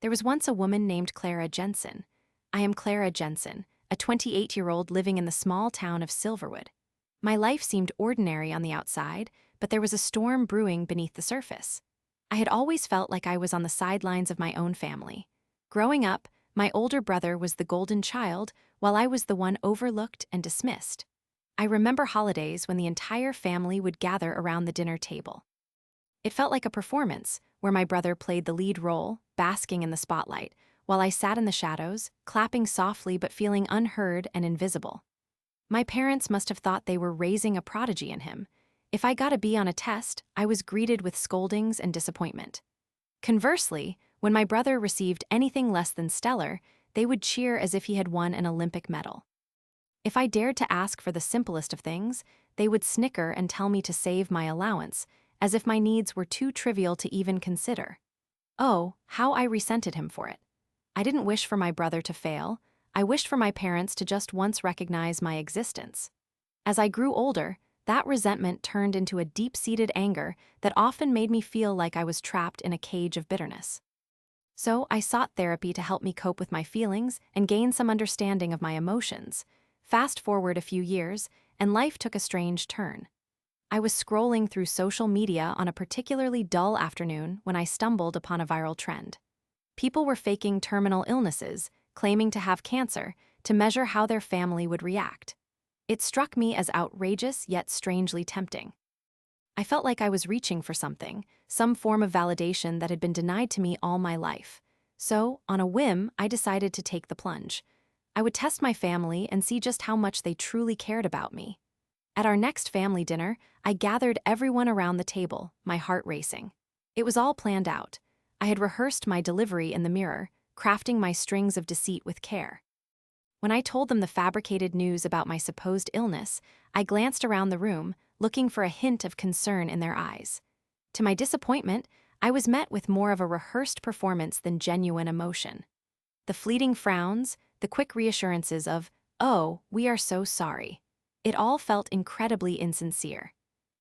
There was once a woman named Clara Jensen. I am Clara Jensen, a 28-year-old living in the small town of Silverwood. My life seemed ordinary on the outside, but there was a storm brewing beneath the surface. I had always felt like I was on the sidelines of my own family. Growing up, my older brother was the golden child, while I was the one overlooked and dismissed. I remember holidays when the entire family would gather around the dinner table. It felt like a performance, where my brother played the lead role, basking in the spotlight, while I sat in the shadows, clapping softly but feeling unheard and invisible. My parents must have thought they were raising a prodigy in him. If I got a B on a test, I was greeted with scoldings and disappointment. Conversely, when my brother received anything less than stellar, they would cheer as if he had won an Olympic medal. If I dared to ask for the simplest of things, they would snicker and tell me to save my allowance, as if my needs were too trivial to even consider. Oh, how I resented him for it. I didn't wish for my brother to fail. I wished for my parents to just once recognize my existence. As I grew older, that resentment turned into a deep-seated anger that often made me feel like I was trapped in a cage of bitterness. So I sought therapy to help me cope with my feelings and gain some understanding of my emotions. Fast forward a few years, and life took a strange turn. I was scrolling through social media on a particularly dull afternoon when I stumbled upon a viral trend. People were faking terminal illnesses, claiming to have cancer, to measure how their family would react. It struck me as outrageous yet strangely tempting. I felt like I was reaching for something, some form of validation that had been denied to me all my life. So, on a whim, I decided to take the plunge. I would test my family and see just how much they truly cared about me. At our next family dinner, I gathered everyone around the table, my heart racing. It was all planned out. I had rehearsed my delivery in the mirror, crafting my strings of deceit with care. When I told them the fabricated news about my supposed illness, I glanced around the room, looking for a hint of concern in their eyes. To my disappointment, I was met with more of a rehearsed performance than genuine emotion. The fleeting frowns, the quick reassurances of, "Oh, we are so sorry." It all felt incredibly insincere.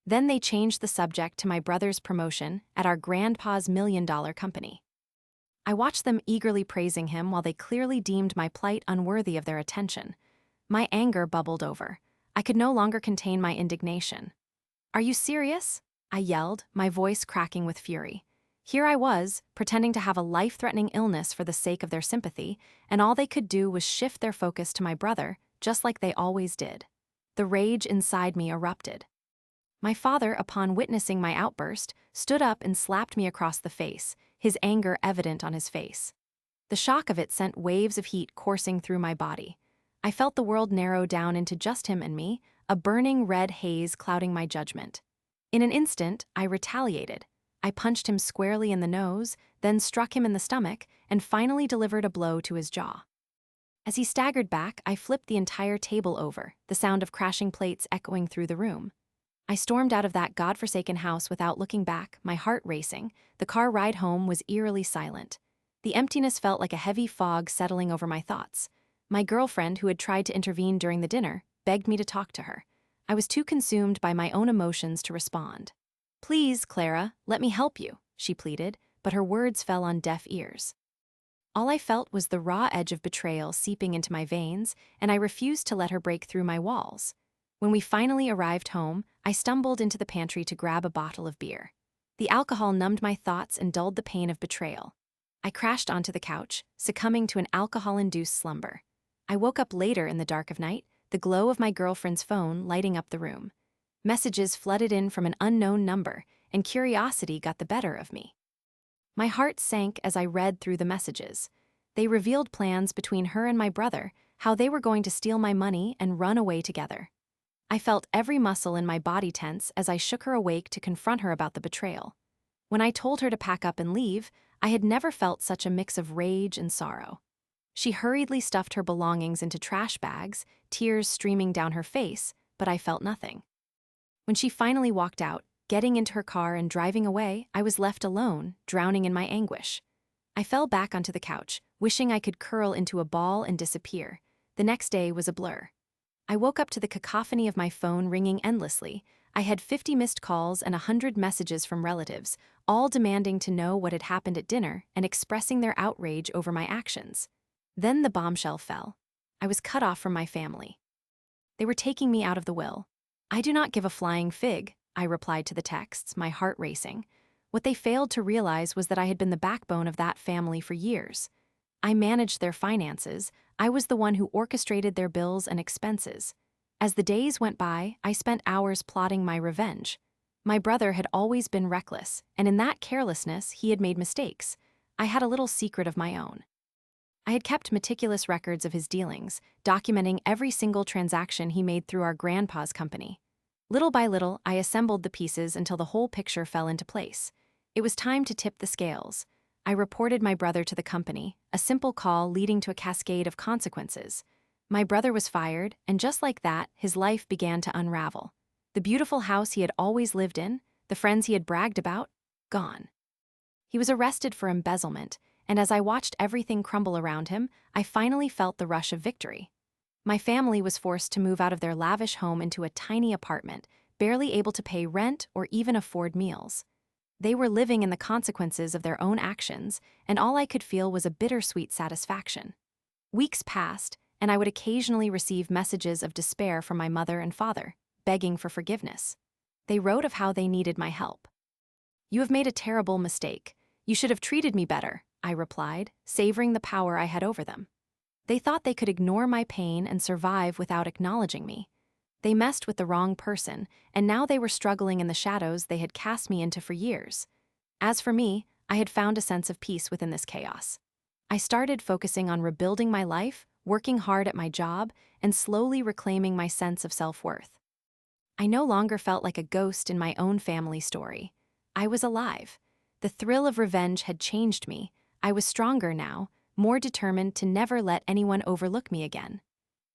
Then they changed the subject to my brother's promotion at our grandpa's million-dollar company. I watched them eagerly praising him while they clearly deemed my plight unworthy of their attention. My anger bubbled over. I could no longer contain my indignation. "Are you serious?" I yelled, my voice cracking with fury. Here I was, pretending to have a life-threatening illness for the sake of their sympathy, and all they could do was shift their focus to my brother, just like they always did. The rage inside me erupted. My father, upon witnessing my outburst, stood up and slapped me across the face, his anger evident on his face. The shock of it sent waves of heat coursing through my body. I felt the world narrow down into just him and me, a burning red haze clouding my judgment. In an instant, I retaliated. I punched him squarely in the nose, then struck him in the stomach, and finally delivered a blow to his jaw. As he staggered back, I flipped the entire table over, the sound of crashing plates echoing through the room. I stormed out of that godforsaken house without looking back, my heart racing. The car ride home was eerily silent. The emptiness felt like a heavy fog settling over my thoughts. My girlfriend, who had tried to intervene during the dinner, begged me to talk to her. I was too consumed by my own emotions to respond. "Please, Clara, let me help you," she pleaded, but her words fell on deaf ears. All I felt was the raw edge of betrayal seeping into my veins, and I refused to let her break through my walls. When we finally arrived home, I stumbled into the pantry to grab a bottle of beer. The alcohol numbed my thoughts and dulled the pain of betrayal. I crashed onto the couch, succumbing to an alcohol-induced slumber. I woke up later in the dark of night, the glow of my girlfriend's phone lighting up the room. Messages flooded in from an unknown number, and curiosity got the better of me. My heart sank as I read through the messages. They revealed plans between her and my brother, how they were going to steal my money and run away together. I felt every muscle in my body tense as I shook her awake to confront her about the betrayal. When I told her to pack up and leave, I had never felt such a mix of rage and sorrow. She hurriedly stuffed her belongings into trash bags, tears streaming down her face, but I felt nothing. When she finally walked out, getting into her car and driving away, I was left alone, drowning in my anguish. I fell back onto the couch, wishing I could curl into a ball and disappear. The next day was a blur. I woke up to the cacophony of my phone ringing endlessly. I had 50 missed calls and 100 messages from relatives, all demanding to know what had happened at dinner and expressing their outrage over my actions. Then the bombshell fell. I was cut off from my family. They were taking me out of the will. I do not give a flying fig, I replied to the texts, my heart racing. What they failed to realize was that I had been the backbone of that family for years. I managed their finances. I was the one who orchestrated their bills and expenses. As the days went by, I spent hours plotting my revenge. My brother had always been reckless, and in that carelessness, he had made mistakes. I had a little secret of my own. I had kept meticulous records of his dealings, documenting every single transaction he made through our grandpa's company. Little by little, I assembled the pieces until the whole picture fell into place. It was time to tip the scales. I reported my brother to the company, a simple call leading to a cascade of consequences. My brother was fired, and just like that, his life began to unravel. The beautiful house he had always lived in, the friends he had bragged about, gone. He was arrested for embezzlement, and as I watched everything crumble around him, I finally felt the rush of victory. My family was forced to move out of their lavish home into a tiny apartment, barely able to pay rent or even afford meals. They were living in the consequences of their own actions, and all I could feel was a bittersweet satisfaction. Weeks passed, and I would occasionally receive messages of despair from my mother and father, begging for forgiveness. They wrote of how they needed my help. "You have made a terrible mistake. You should have treated me better," I replied, savoring the power I had over them. They thought they could ignore my pain and survive without acknowledging me. They messed with the wrong person, and now they were struggling in the shadows they had cast me into for years. As for me, I had found a sense of peace within this chaos. I started focusing on rebuilding my life, working hard at my job, and slowly reclaiming my sense of self-worth. I no longer felt like a ghost in my own family story. I was alive. The thrill of revenge had changed me. I was stronger now, more determined to never let anyone overlook me again.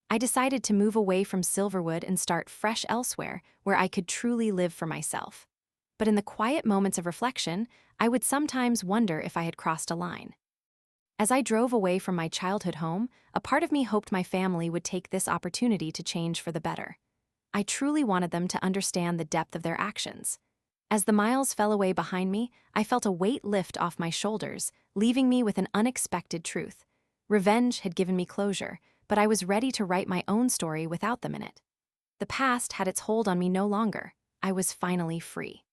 I decided to move away from Silverwood and start fresh elsewhere, where I could truly live for myself. But in the quiet moments of reflection, I would sometimes wonder if I had crossed a line. As I drove away from my childhood home, a part of me hoped my family would take this opportunity to change for the better. I truly wanted them to understand the depth of their actions. As the miles fell away behind me, I felt a weight lift off my shoulders, leaving me with an unexpected truth. Revenge had given me closure, but I was ready to write my own story without them in it. The past had its hold on me no longer. I was finally free.